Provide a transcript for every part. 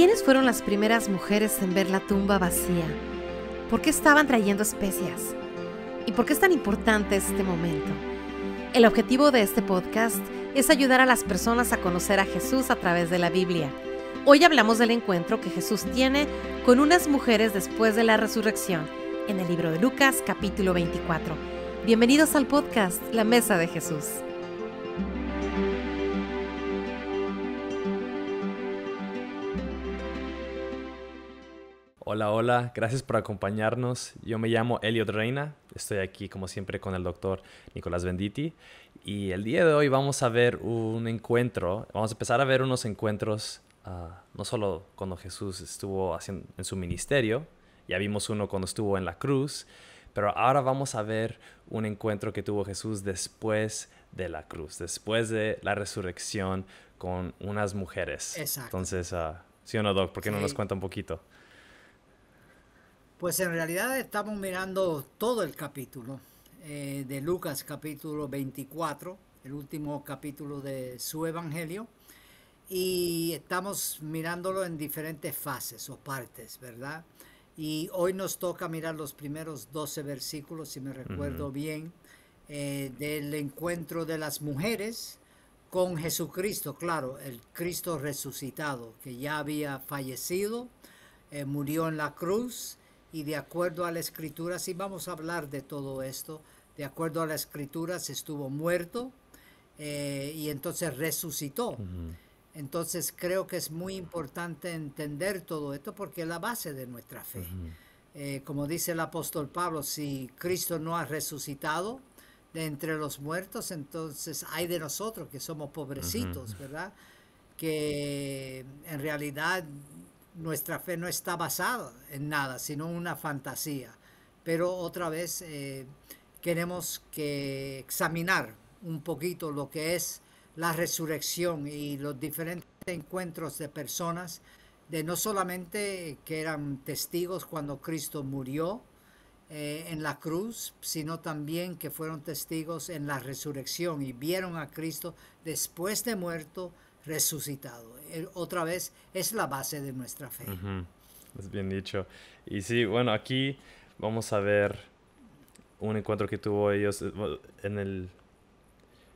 ¿Quiénes fueron las primeras mujeres en ver la tumba vacía? ¿Por qué estaban trayendo especias? ¿Y por qué es tan importante este momento? El objetivo de este podcast es ayudar a las personas a conocer a Jesús a través de la Biblia. Hoy hablamos del encuentro que Jesús tiene con unas mujeres después de la resurrección, en el libro de Lucas, capítulo 24. Bienvenidos al podcast La Mesa de Jesús. Hola, gracias por acompañarnos. Yo me llamo Eliot Reina, estoy aquí como siempre con el doctor Nicolás Venditti y el día de hoy vamos a ver un encuentro, vamos a empezar a ver unos encuentros, no solo cuando Jesús estuvo en su ministerio, ya vimos uno cuando estuvo en la cruz, pero ahora vamos a ver un encuentro que tuvo Jesús después de la cruz, después de la resurrección con unas mujeres. Exacto. Entonces, ¿sí o no, Doc? ¿Por qué no nos cuenta un poquito? Pues en realidad estamos mirando todo el capítulo de Lucas, capítulo 24, el último capítulo de su evangelio, y estamos mirándolo en diferentes fases o partes, ¿verdad? Y hoy nos toca mirar los primeros 12 versículos, si me recuerdo bien, del encuentro de las mujeres con Jesucristo, claro, el Cristo resucitado, que ya había fallecido, murió en la cruz. Y de acuerdo a la Escritura, sí vamos a hablar de todo esto, de acuerdo a la Escritura estuvo muerto y entonces resucitó. Entonces creo que es muy importante entender todo esto porque es la base de nuestra fe. Como dice el apóstol Pablo, si Cristo no ha resucitado de entre los muertos, entonces hay de nosotros que somos pobrecitos, ¿verdad? Que en realidad nuestra fe no está basada en nada, sino una fantasía. Pero otra vez queremos que examinar un poquito lo que es la resurrección y los diferentes encuentros de personas, de no solamente que eran testigos cuando Cristo murió en la cruz, sino también que fueron testigos en la resurrección y vieron a Cristo después de muerto, resucitado. Otra vez es la base de nuestra fe. Es bien dicho. Y sí, bueno, aquí vamos a ver un encuentro que tuvo ellos en el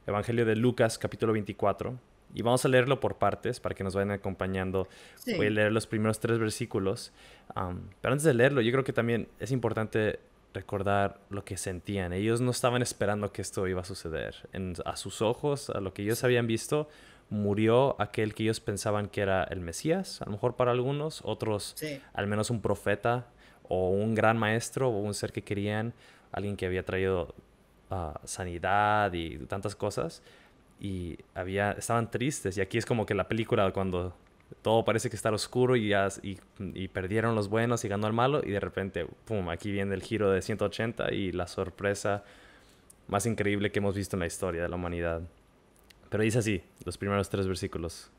Evangelio de Lucas, capítulo 24. Y vamos a leerlo por partes para que nos vayan acompañando. Sí. Voy a leer los primeros 3 versículos. Pero antes de leerlo, yo creo que también es importante recordar lo que sentían. Ellos no estaban esperando que esto iba a suceder. A sus ojos, a lo que ellos habían visto, murió aquel que ellos pensaban que era el Mesías, a lo mejor para algunos, otros Sí. al menos un profeta o un gran maestro o un ser que querían, alguien que había traído sanidad y tantas cosas, y estaban tristes. Y aquí es como que la película cuando todo parece que está oscuro y perdieron los buenos y ganó el malo, y de repente, pum, aquí viene el giro de 180 y la sorpresa más increíble que hemos visto en la historia de la humanidad. Pero dice así, los primeros 3 versículos,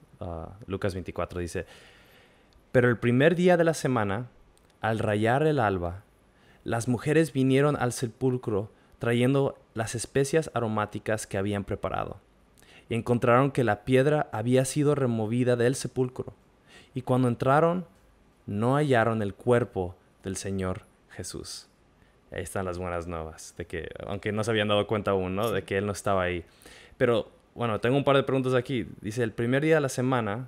Lucas 24, dice: Pero el primer día de la semana, al rayar el alba, las mujeres vinieron al sepulcro trayendo las especias aromáticas que habían preparado. Y encontraron que la piedra había sido removida del sepulcro. Y cuando entraron, no hallaron el cuerpo del Señor Jesús. Ahí están las buenas nuevas, de que, aunque no se habían dado cuenta aún, ¿no? De que Él no estaba ahí. Pero bueno, tengo un par de preguntas aquí. Dice, el primer día de la semana,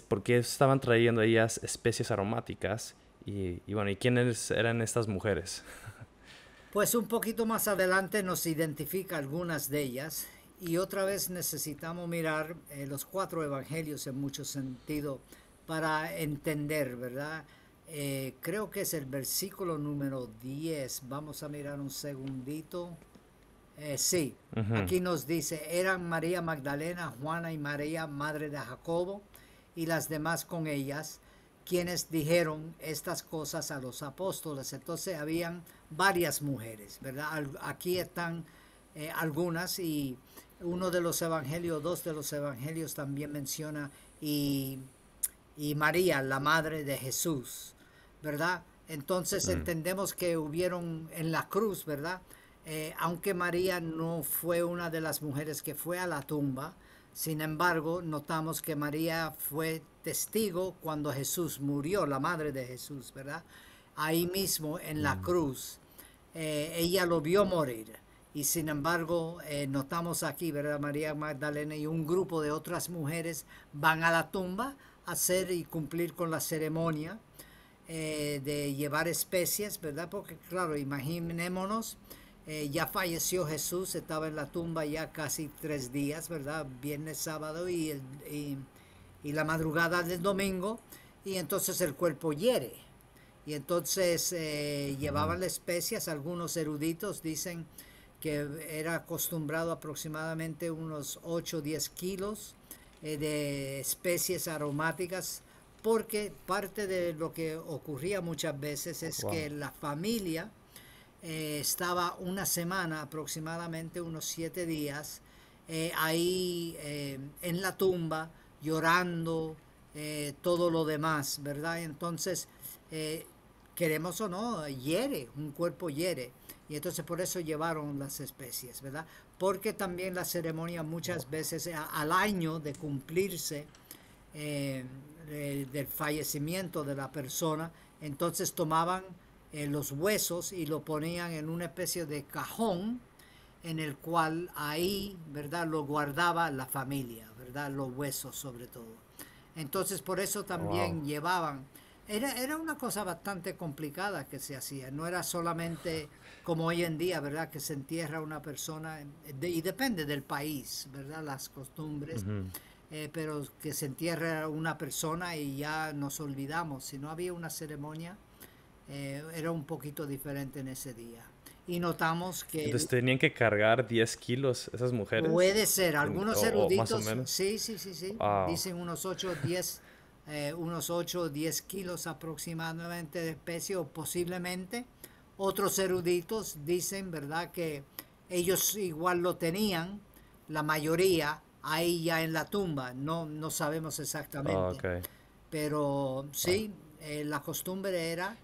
¿por qué estaban trayendo ellas especies aromáticas? Y bueno, ¿y quiénes eran estas mujeres? Pues un poquito más adelante nos identifica algunas de ellas y otra vez necesitamos mirar los 4 evangelios en mucho sentido para entender, ¿verdad? Creo que es el versículo número 10. Vamos a mirar un segundito. Sí, aquí nos dice, eran María Magdalena, Juana y María, madre de Jacobo, y las demás con ellas, quienes dijeron estas cosas a los apóstoles. Entonces habían varias mujeres, ¿verdad? Aquí están algunas, y uno de los evangelios, 2 de los evangelios también menciona y María, la madre de Jesús, ¿verdad? Entonces entendemos que hubieron en la cruz, ¿verdad? Aunque María no fue una de las mujeres que fue a la tumba, Sin embargo, notamos que María fue testigo cuando Jesús murió, la madre de Jesús, ¿verdad? Ahí mismo en la cruz, ella lo vio morir. Y sin embargo, notamos aquí, ¿verdad? María Magdalena y un grupo de otras mujeres van a la tumba a hacer y cumplir con la ceremonia de llevar especies, ¿verdad? Porque claro, imaginémonos, ya falleció Jesús, estaba en la tumba ya casi 3 días, ¿verdad? Viernes, sábado y la madrugada del domingo, y entonces el cuerpo hiere. Y entonces llevaban las especias, algunos eruditos dicen que era acostumbrado aproximadamente unos 8 o 10 kilos de especies aromáticas, porque parte de lo que ocurría muchas veces es que la familia estaba una semana, aproximadamente unos 7 días, ahí en la tumba, llorando, todo lo demás, ¿verdad? Entonces, queremos o no, hiere, un cuerpo hiere. Y entonces por eso llevaron las especies, ¿verdad? Porque también la ceremonia muchas veces al año de cumplirse del fallecimiento de la persona, entonces tomaban los huesos y lo ponían en una especie de cajón en el cual ahí, ¿verdad?, lo guardaba la familia, ¿verdad?, los huesos sobre todo. Entonces por eso también llevaban, era una cosa bastante complicada que se hacía, no era solamente como hoy en día, ¿verdad?, que se entierra una persona, y depende del país, ¿verdad?, las costumbres, pero que se entierra una persona y ya nos olvidamos. Si no había una ceremonia, era un poquito diferente en ese día. Y notamos que Entonces tenían que cargar 10 kilos esas mujeres. puede ser, algunos O más o eruditos, menos. sí, Wow. dicen unos 8 o 10 kilos aproximadamente de especie, o posiblemente. Otros eruditos dicen, ¿verdad?, que ellos igual lo tenían, la mayoría, ahí ya en la tumba. No sabemos exactamente. Okay. Pero Wow. sí, la costumbre era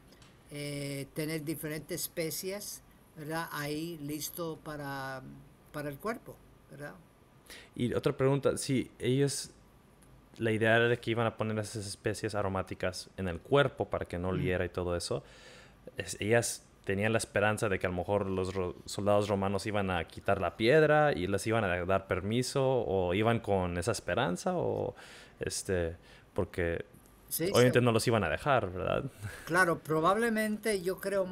tener diferentes especies, ¿verdad?, ahí listo para el cuerpo, ¿verdad? Y otra pregunta, si ellos, la idea era de que iban a poner esas especies aromáticas en el cuerpo para que no oliera y todo eso, ellas tenían la esperanza de que a lo mejor los soldados romanos iban a quitar la piedra y les iban a dar permiso, o iban con esa esperanza, o porque Sí, obviamente no los iban a dejar, ¿verdad? claro, probablemente yo creo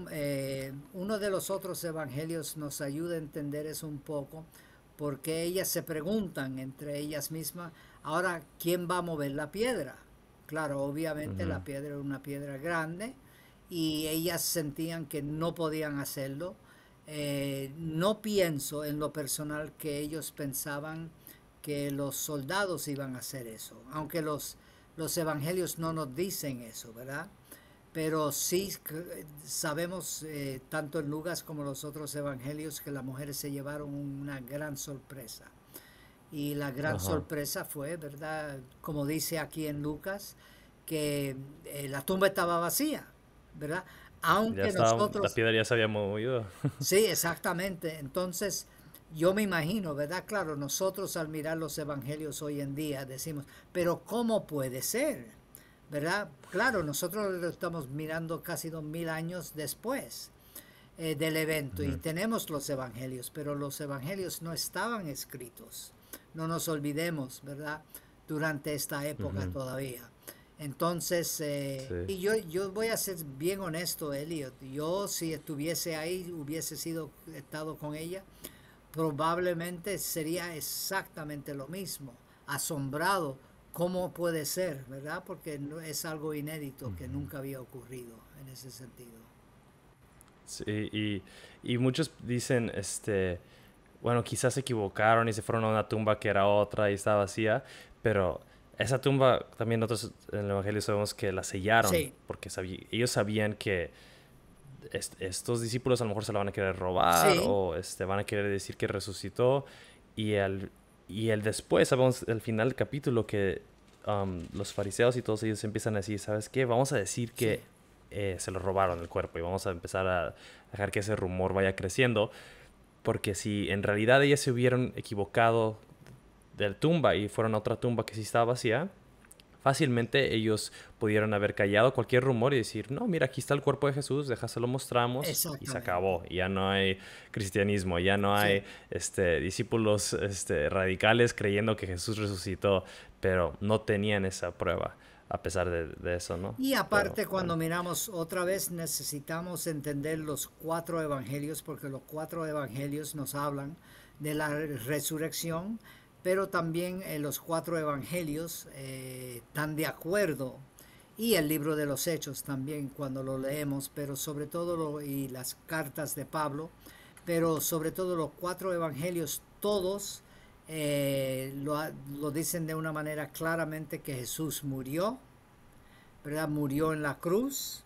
uno de los otros evangelios nos ayuda a entender eso un poco, porque ellas se preguntan entre ellas mismas, ahora, ¿quién va a mover la piedra? Claro, obviamente la piedra era una piedra grande y ellas sentían que no podían hacerlo. No pienso en lo personal que ellos pensaban que los soldados iban a hacer eso, aunque los evangelios no nos dicen eso, ¿verdad? Pero sí sabemos, tanto en Lucas como los otros evangelios, que las mujeres se llevaron una gran sorpresa. Y la gran Ajá. sorpresa fue, ¿verdad? Como dice aquí en Lucas, que la tumba estaba vacía, ¿verdad? Ya Aunque estaba, la nosotros, piedra ya se había movido. sí, exactamente. Entonces, yo me imagino, ¿verdad? Claro, nosotros al mirar los evangelios hoy en día decimos, pero ¿cómo puede ser? ¿Verdad? Claro, nosotros lo estamos mirando casi 2000 años después del evento y tenemos los evangelios, pero los evangelios no estaban escritos. No nos olvidemos, ¿verdad? Durante esta época todavía. Entonces, Sí. y yo voy a ser bien honesto, Elliot. Yo, si estuviese ahí, hubiese estado con ella, probablemente sería exactamente lo mismo. Asombrado, ¿cómo puede ser, verdad? Porque es algo inédito que nunca había ocurrido en ese sentido. Sí, y muchos dicen, bueno, quizás se equivocaron y se fueron a una tumba que era otra y estaba vacía, pero esa tumba también nosotros en el Evangelio sabemos que la sellaron, Sí, porque ellos sabían que estos discípulos a lo mejor se la van a querer robar, sí, o van a querer decir que resucitó, y el después, sabemos al final del capítulo que los fariseos y todos ellos empiezan a decir, ¿sabes qué? Vamos a decir sí. que se lo robaron el cuerpo y vamos a empezar a dejar que ese rumor vaya creciendo, porque si en realidad ellas se hubieran equivocado de la tumba y fueron a otra tumba que sí estaba vacía, fácilmente ellos pudieron haber callado cualquier rumor y decir, no, mira, aquí está el cuerpo de Jesús, déjaselo mostramos y se Exactamente. acabó. Ya no hay cristianismo, ya no Sí. hay discípulos radicales creyendo que Jesús resucitó, pero no tenían esa prueba a pesar de eso, ¿no? Y Pero aparte, bueno, cuando miramos otra vez, necesitamos entender los cuatro evangelios, porque los cuatro evangelios nos hablan de la resurrección, pero también los cuatro evangelios están de acuerdo, y el libro de los Hechos también cuando lo leemos, pero sobre todo y las cartas de Pablo, pero sobre todo los cuatro evangelios, todos lo dicen de una manera claramente que Jesús murió, ¿verdad? Murió en la cruz,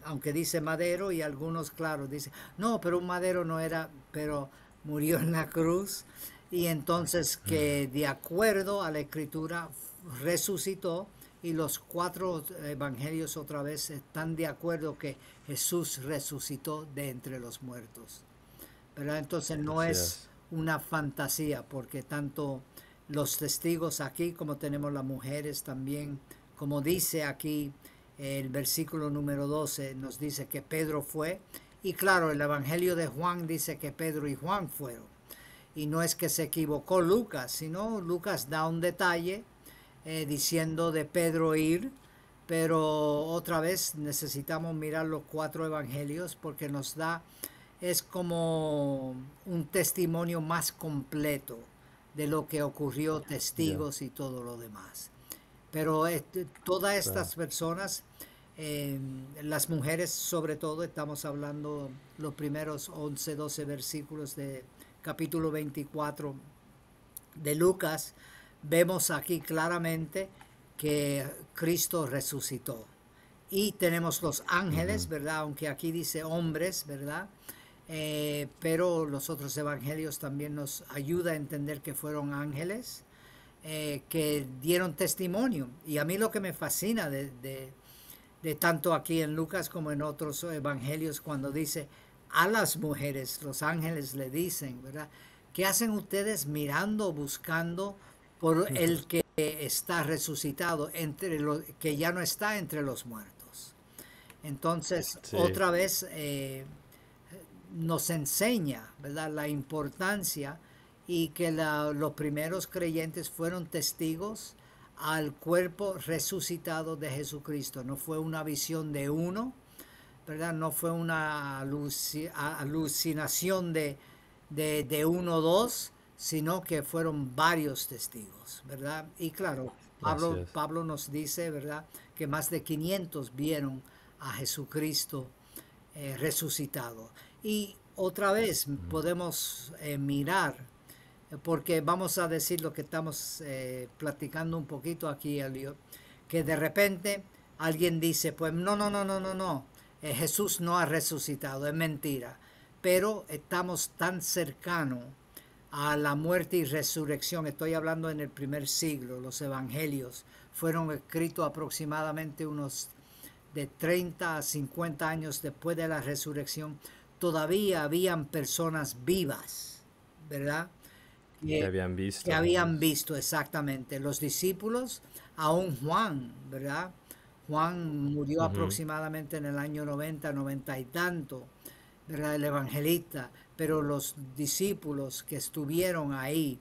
aunque dice madero y algunos, claro, dicen, no, pero un madero no era, pero murió en la cruz. Y entonces que de acuerdo a la escritura resucitó, y los cuatro evangelios otra vez están de acuerdo que Jesús resucitó de entre los muertos, ¿verdad? Entonces no así es es. una fantasía, porque tanto los testigos aquí como tenemos las mujeres también, como dice aquí el versículo número 12, nos dice que Pedro fue, y claro, el Evangelio de Juan dice que Pedro y Juan fueron. Y no es que se equivocó Lucas, sino Lucas da un detalle diciendo de Pedro ir, pero otra vez necesitamos mirar los cuatro evangelios porque nos da, es como un testimonio más completo de lo que ocurrió, Ya, testigos y todo lo demás. Pero todas claro. estas personas, eh, las mujeres sobre todo, estamos hablando los primeros 11 12 versículos de capítulo 24 de Lucas, vemos aquí claramente que Cristo resucitó. Y tenemos los ángeles, Ujú. ¿verdad? Aunque aquí dice hombres, ¿verdad? Pero los otros evangelios también nos ayuda a entender que fueron ángeles que dieron testimonio. Y a mí lo que me fascina de tanto aquí en Lucas como en otros evangelios, cuando dice a las mujeres, los ángeles le dicen, ¿verdad? ¿Qué hacen ustedes mirando, buscando por el que está resucitado, entre los, que ya no está entre los muertos? Entonces, Sí, otra vez nos enseña, ¿verdad?, la importancia y que los primeros creyentes fueron testigos al cuerpo resucitado de Jesucristo. No fue una visión de uno, ¿verdad? No fue una alucinación de uno o dos, sino que fueron varios testigos, ¿verdad? Y claro, así es. Pablo nos dice, ¿verdad?, que más de 500 vieron a Jesucristo resucitado. Y otra vez Ujú. podemos mirar, porque vamos a decir lo que estamos platicando un poquito aquí, Elio, que de repente alguien dice, pues no, no, no, no, no, no, Jesús no ha resucitado, es mentira, pero estamos tan cercanos a la muerte y resurrección, estoy hablando en el primer siglo, los evangelios fueron escritos aproximadamente unos de 30 a 50 años después de la resurrección, todavía habían personas vivas, ¿verdad? Que Que, habían que visto a habían Jesús. visto exactamente los discípulos, aún Juan, ¿verdad? Juan murió Ujú. aproximadamente en el año 90 90 y tanto, ¿verdad? El evangelista, pero los discípulos que estuvieron ahí,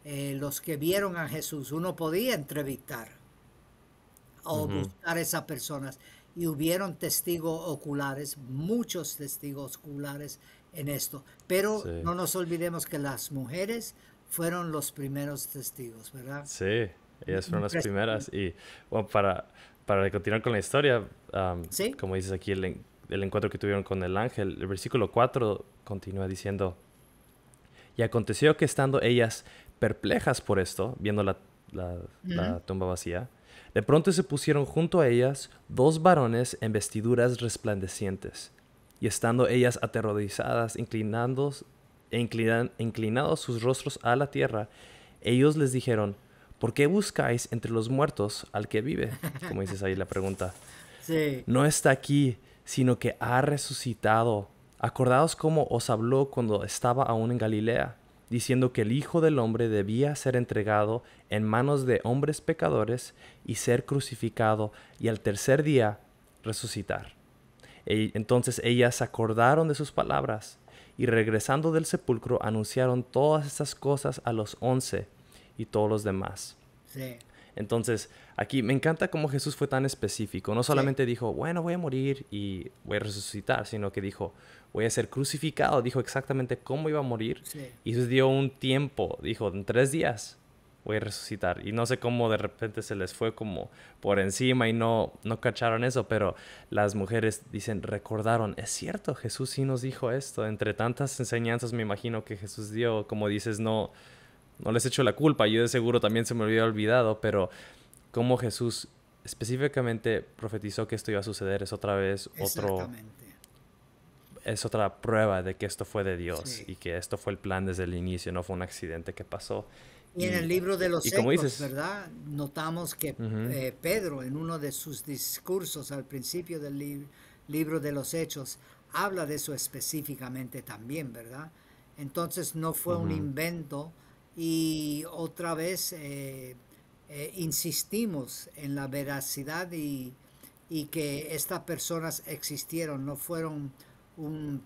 los que vieron a Jesús, uno podía entrevistar o Ujú. buscar a esas personas. Y hubieron testigos oculares, muchos testigos oculares en esto. Pero Sí, no nos olvidemos que las mujeres fueron los primeros testigos, ¿verdad? sí, ellas fueron las primeras. Impresionante. Y bueno, para continuar con la historia, ¿Sí? como dices aquí, el encuentro que tuvieron con el ángel, el versículo 4 continúa diciendo, y aconteció que estando ellas perplejas por esto, viendo Ujú. la tumba vacía, de pronto se pusieron junto a ellas dos varones en vestiduras resplandecientes, y estando ellas aterrorizadas, inclinados sus rostros a la tierra, ellos les dijeron, ¿por qué buscáis entre los muertos al que vive? Como dices ahí la pregunta. Sí, No está aquí, sino que ha resucitado. Acordaos cómo os habló cuando estaba aún en Galilea, diciendo que el Hijo del Hombre debía ser entregado en manos de hombres pecadores y ser crucificado y al tercer día resucitar. Entonces ellas se acordaron de sus palabras y regresando del sepulcro anunciaron todas estas cosas a los 11 y todos los demás. Sí. Entonces, aquí me encanta cómo Jesús fue tan específico. No solamente Sí. dijo, bueno, voy a morir y voy a resucitar, sino que dijo, voy a ser crucificado. Dijo exactamente cómo iba a morir. Sí. Y Jesús dio un tiempo. Dijo, en 3 días voy a resucitar. Y no sé cómo de repente se les fue como por encima y no cacharon eso. Pero las mujeres dicen, recordaron, es cierto, Jesús sí nos dijo esto. Entre tantas enseñanzas me imagino que Jesús dio, como dices, no les echo la culpa, yo de seguro también se me había olvidado, pero cómo Jesús específicamente profetizó que esto iba a suceder es otra vez es otra prueba de que esto fue de Dios Sí. y que esto fue el plan desde el inicio, no fue un accidente que pasó. Y en el libro de los como Hechos, dices, ¿verdad? Notamos que Pedro, en uno de sus discursos al principio del libro de los Hechos, habla de eso específicamente también, ¿verdad? Entonces no fue un invento y otra vez insistimos en la veracidad y que estas personas existieron, no fueron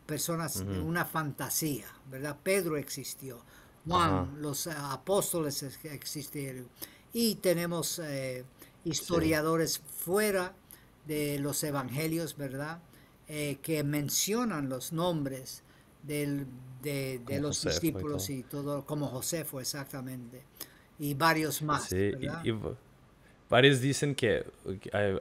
personas de una fantasía, ¿verdad? Pedro existió. Juan, los apóstoles existieron. Y tenemos historiadores fuera de los evangelios, ¿verdad? Que mencionan los nombres de los Josefo y discípulos todo. y todo, como Josefo exactamente. Y varios más, Sí, ¿verdad? varios dicen que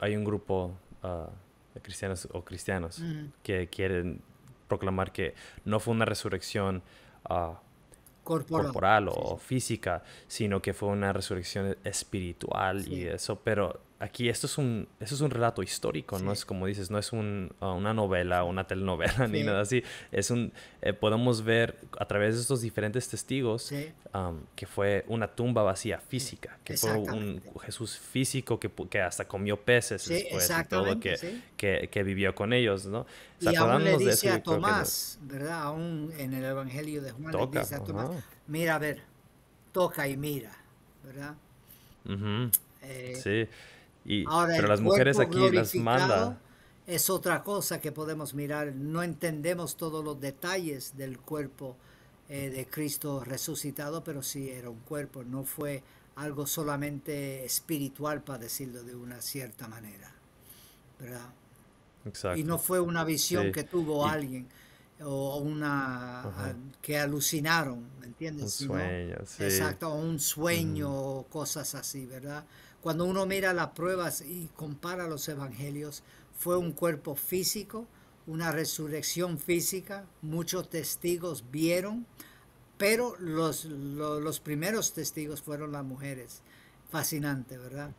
hay un grupo de cristianos que quieren proclamar que no fue una resurrección corporal o física, sino que fue una resurrección espiritual y eso. Pero aquí eso es un relato histórico, no es como dices, no es una novela o una telenovela ni nada así. Podemos ver a través de estos diferentes testigos que fue una tumba vacía física, que fue un Jesús físico que hasta comió peces después y todo, que vivió con ellos, ¿no? Y aún le dice a Tomás, ¿verdad? Aún en el Evangelio de Juan le dice a Tomás, mira, a ver, toca y mira, ¿verdad? Sí. Ahora, pero el las mujeres cuerpo aquí las glorificado manda. es otra cosa que podemos mirar. No entendemos todos los detalles del cuerpo de Cristo resucitado, pero sí era un cuerpo, no fue algo solamente espiritual, para decirlo de una cierta manera, ¿verdad? Exacto. Y no fue una visión que tuvo alguien o que alucinaron, ¿me entiendes? Un sueño, sí. Exacto, o un sueño o cosas así, ¿verdad? Cuando uno mira las pruebas y compara los evangelios, fue un cuerpo físico, una resurrección física, muchos testigos vieron, pero los primeros testigos fueron las mujeres. Fascinante, ¿verdad?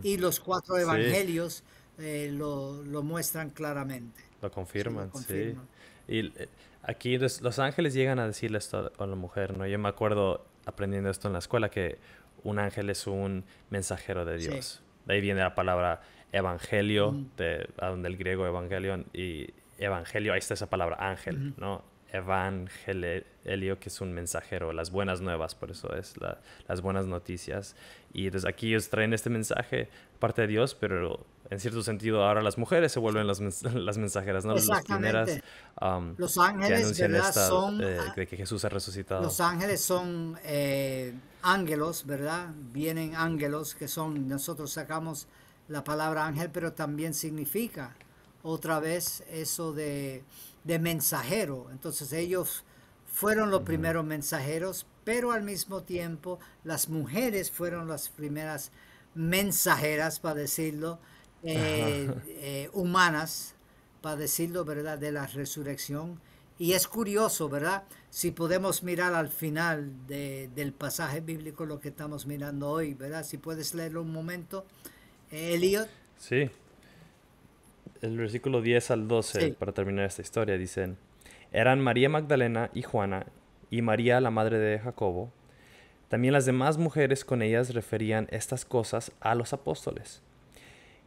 Y los 4 evangelios lo muestran claramente. Lo confirman, Sí, lo confirman. sí. Y aquí los ángeles llegan a decirle esto a la mujer, ¿no? Yo me acuerdo aprendiendo esto en la escuela, que un ángel es un mensajero de Dios. Sí. De ahí viene la palabra evangelio, del griego evangelion, y evangelio, ahí está esa palabra ángel, ¿no? Evangelio, que es un mensajero, las buenas nuevas, por eso es las buenas noticias. Y entonces aquí ellos traen este mensaje, parte de Dios, pero en cierto sentido ahora las mujeres se vuelven las mensajeras, ¿no? Las primeras los ángeles, que anuncian ¿verdad? Son, de que Jesús ha resucitado. los ángeles son ángelos, ¿verdad? Vienen ángelos que son, nosotros sacamos la palabra ángel, pero también significa otra vez eso de mensajero. Entonces ellos fueron los primeros mensajeros, pero al mismo tiempo las mujeres fueron las primeras mensajeras, para decirlo, humanas, para decirlo, ¿verdad?, de la resurrección. Y es curioso, ¿verdad? Si podemos mirar al final del pasaje bíblico, lo que estamos mirando hoy, ¿verdad? Si puedes leerlo un momento, Elliot. Sí. El versículo 10 al 12, Sí. para terminar esta historia, dicen: eran María Magdalena y Juana y María, la madre de Jacobo. También las demás mujeres con ellas referían estas cosas a los apóstoles.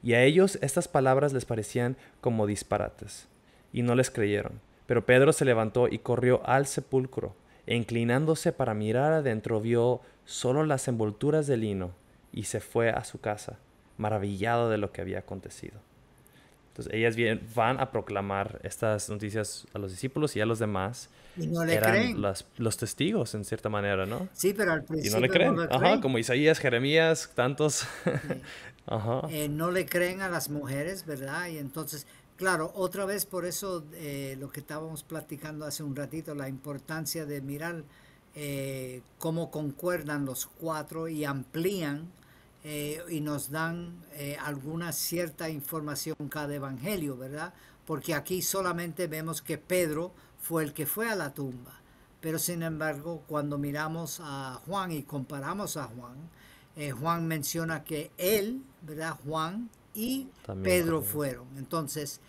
Y a ellos estas palabras les parecían como disparates, y no les creyeron. Pero Pedro se levantó y corrió al sepulcro, E inclinándose para mirar adentro, vio solo las envolturas de lino y se fue a su casa, maravillado de lo que había acontecido. Entonces ellas van a proclamar estas noticias a los discípulos y a los demás. Y no le Eran creen. los testigos, en cierta manera, ¿no? Sí, pero al Y no le principio no creen. le Ajá, creen. como Isaías, Jeremías, tantos. Sí. Ajá. No le creen a las mujeres, ¿verdad? Y entonces, claro, otra vez por eso lo que estábamos platicando hace un ratito, la importancia de mirar cómo concuerdan los cuatro y amplían y nos dan alguna cierta información cada evangelio, ¿verdad? Porque aquí solamente vemos que Pedro fue el que fue a la tumba. Pero sin embargo, cuando miramos a Juan y comparamos a Juan, Juan menciona que él, ¿verdad? Juan y También Pedro con ellos. fueron. Entonces,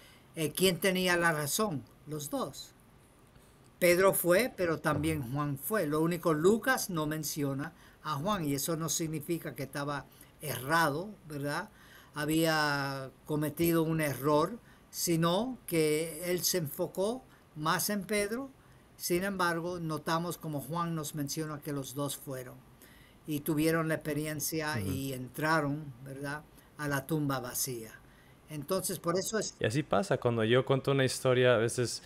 ¿quién tenía la razón? Los dos. Pedro fue, pero Ajá. también Juan fue. Lo único, Lucas no menciona a Juan y eso no significa que estaba errado, ¿verdad? Había cometido un error, sino que él se enfocó más en Pedro. Sin embargo, notamos como Juan nos menciona que los dos fueron y tuvieron la experiencia Ujú. y entraron, ¿verdad?, a la tumba vacía. Entonces, por eso es... Y así pasa, cuando yo cuento una historia, a veces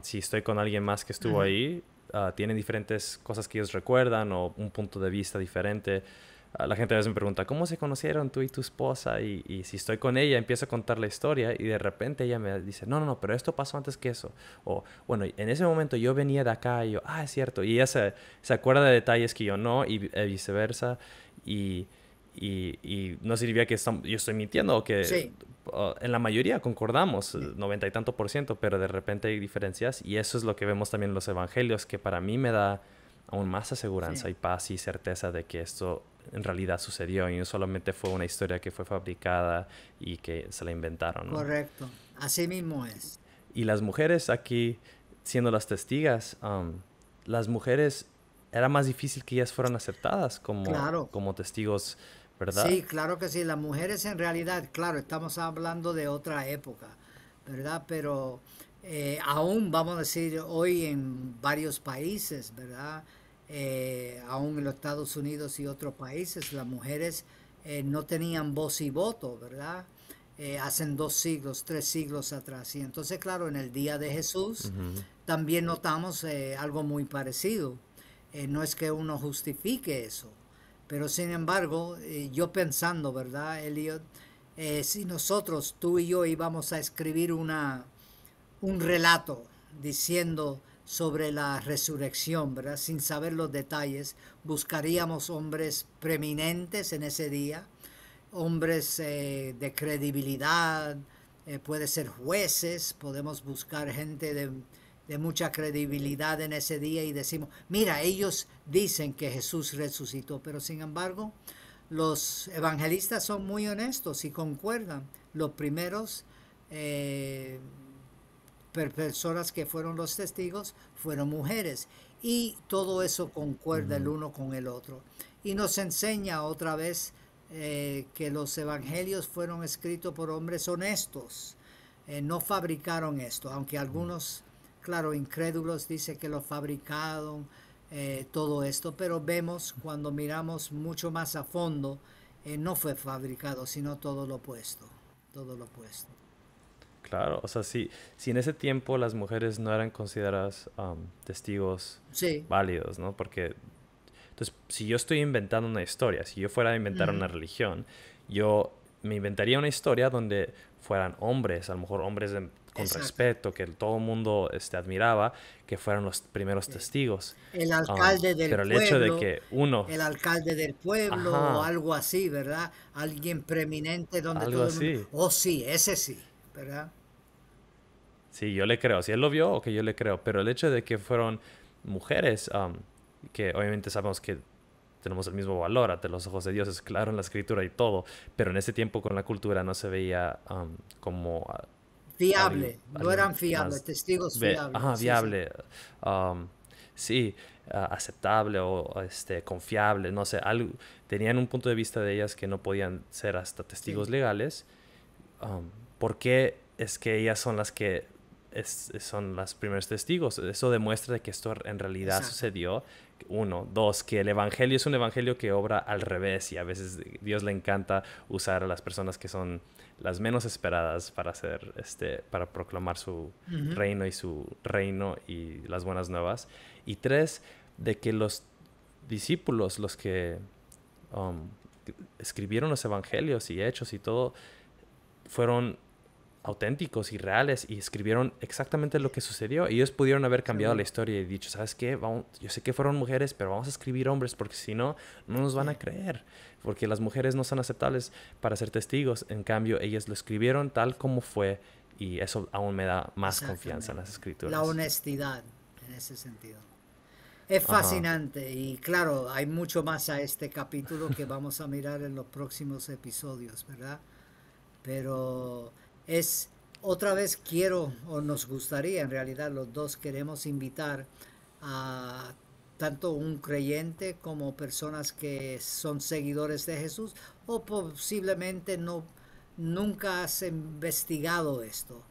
si estoy con alguien más que estuvo Ujú. ahí, tienen diferentes cosas que ellos recuerdan o un punto de vista diferente. La gente a veces me pregunta, ¿cómo se conocieron tú y tu esposa? Y si estoy con ella, empiezo a contar la historia y de repente ella me dice, no, no, no, pero esto pasó antes que eso. O, bueno, en ese momento yo venía de acá y yo, es cierto. Y ella se acuerda de detalles que yo no y viceversa. Y, y no significa que yo estoy mintiendo o que Sí, en la mayoría concordamos, sí, 90 y tanto por ciento, pero de repente hay diferencias y eso es lo que vemos también en los evangelios, que para mí me da aún más aseguranza sí, y paz y certeza de que esto en realidad sucedió y no solamente fue una historia que fue fabricada y que se la inventaron, ¿no? correcto. Así mismo es. Y las mujeres aquí, siendo las testigas, las mujeres, era más difícil que ellas fueran aceptadas Claro. como testigos, ¿verdad? Sí, claro que sí. Las mujeres en realidad, claro, estamos hablando de otra época, ¿verdad? Pero aún, vamos a decir, hoy en varios países, ¿verdad? Aún en los Estados Unidos y otros países, las mujeres no tenían voz y voto, ¿verdad? Hacen 2 siglos, 3 siglos atrás. Y entonces, claro, en el día de Jesús Ujú. también notamos algo muy parecido. No es que uno justifique eso, pero sin embargo, yo pensando, ¿verdad, Elliot? Si nosotros, tú y yo, íbamos a escribir un relato diciendo sobre la resurrección, ¿verdad? Sin saber los detalles, buscaríamos hombres preeminentes en ese día, hombres de credibilidad, puede ser jueces, podemos buscar gente de mucha credibilidad en ese día y decimos, mira, ellos dicen que Jesús resucitó, pero sin embargo, los evangelistas son muy honestos y concuerdan. Los primeros personas que fueron los testigos fueron mujeres y todo eso concuerda el Ujú. uno con el otro. Y nos enseña otra vez que los evangelios fueron escritos por hombres honestos, no fabricaron esto, aunque algunos, claro, incrédulos dicen que lo fabricaron, todo esto, pero vemos cuando miramos mucho más a fondo, no fue fabricado, sino todo lo opuesto, todo lo opuesto. Claro, o sea, si en ese tiempo las mujeres no eran consideradas testigos Sí, válidos, ¿no? Porque, entonces, si yo estoy inventando una historia, si yo fuera a inventar ujú, una religión, yo me inventaría una historia donde fueran hombres, a lo mejor hombres con exacto. respeto, que todo el mundo admiraba, que fueran los primeros Sí. testigos. El alcalde del Pero el hecho de pueblo, que uno, el alcalde del pueblo o ajá, algo así, ¿verdad? Alguien preeminente donde algo todo el mundo, así. oh sí, ese sí, ¿verdad? Sí, yo le creo. Si él lo vio, ok, yo le creo. Pero el hecho de que fueron mujeres, que obviamente sabemos que tenemos el mismo valor ante los ojos de Dios, es claro en la escritura y todo, pero en ese tiempo con la cultura no se veía como Fiable, no alguien eran fiables, más testigos fiables, sí, sí. viable, um, sí, aceptable o confiable, no sé, tenían un punto de vista de ellas que no podían ser hasta testigos Sí, legales. ¿Por qué es que ellas son las que son los primeros testigos. Eso demuestra que esto en realidad Exacto. sucedió. 1, 2, que el evangelio es un evangelio que obra al revés, y a veces Dios le encanta usar a las personas que son las menos esperadas para hacer para proclamar su reino y las buenas nuevas. Y 3, de que los discípulos, los que escribieron los evangelios y hechos y todo, fueron auténticos y reales y escribieron exactamente lo que sucedió. Ellos pudieron haber cambiado la historia y dicho, ¿sabes qué? Yo sé que fueron mujeres, pero vamos a escribir hombres, porque si no, no nos van a creer, porque las mujeres no son aceptables para ser testigos. En cambio, ellas lo escribieron tal como fue, y eso aún me da más confianza en las escrituras. La honestidad, en ese sentido. Es fascinante. Y claro, hay mucho más a este capítulo que vamos a mirar en los próximos episodios, ¿verdad? Pero otra vez quiero, o nos gustaría, en realidad los dos queremos invitar a tanto un creyente como personas que son seguidores de Jesús, o posiblemente nunca has investigado esto.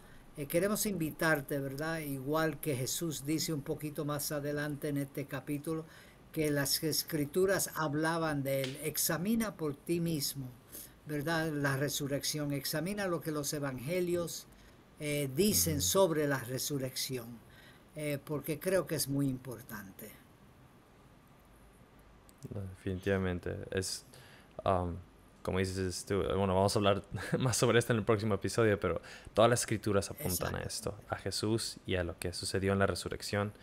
Queremos invitarte, ¿verdad? Igual que Jesús dice un poquito más adelante en este capítulo, que las escrituras hablaban de él. Examina por ti mismo, ¿verdad? La resurrección. Examina lo que los evangelios dicen sobre la resurrección, porque creo que es muy importante. Definitivamente. Como dices tú, bueno, vamos a hablar más sobre esto en el próximo episodio, pero todas las escrituras apuntan a esto, a Jesús y a lo que sucedió en la resurrección.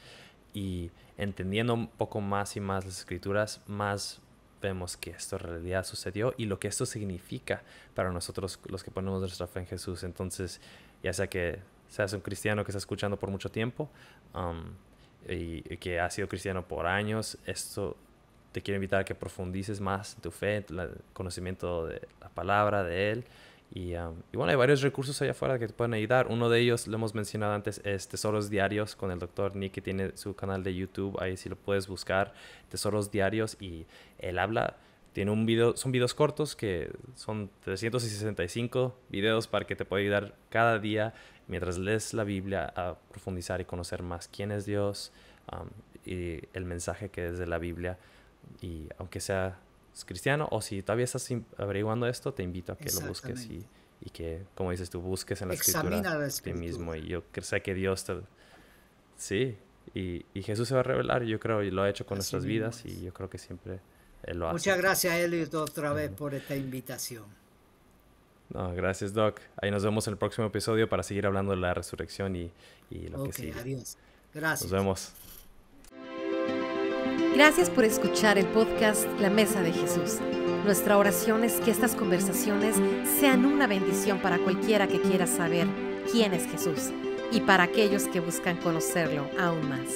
Y entendiendo un poco más y más las escrituras, más vemos que esto en realidad sucedió y lo que esto significa para nosotros los que ponemos nuestra fe en Jesús. Entonces, ya sea que seas un cristiano que está escuchando por mucho tiempo y que ha sido cristiano por años, esto te quiero invitar a que profundices más en tu fe, en el conocimiento de la palabra, de Él. Y bueno, hay varios recursos allá afuera que te pueden ayudar. Uno de ellos, lo hemos mencionado antes, es Tesoros Diarios con el Dr. Nick, que tiene su canal de YouTube. Ahí sí lo puedes buscar, Tesoros Diarios. Y él tiene son videos cortos que son 365 videos para que te pueda ayudar cada día mientras lees la Biblia a profundizar y conocer más quién es Dios y el mensaje que es de la Biblia. Y aunque seas cristiano o si todavía estás averiguando esto, te invito a que lo busques y que, como dices tú, busques en la escritura ti mismo. Y yo sé que Dios sí, y Jesús se va a revelar, yo creo, y lo ha hecho con nuestras vidas, y yo creo que siempre Él lo hace. Muchas gracias, Elliot, otra vez por esta invitación. No, gracias, Doc. Ahí nos vemos en el próximo episodio para seguir hablando de la resurrección y lo que sigue. Adiós. Gracias. Nos vemos. Gracias por escuchar el podcast La Mesa de Jesús. Nuestra oración es que estas conversaciones sean una bendición para cualquiera que quiera saber quién es Jesús y para aquellos que buscan conocerlo aún más.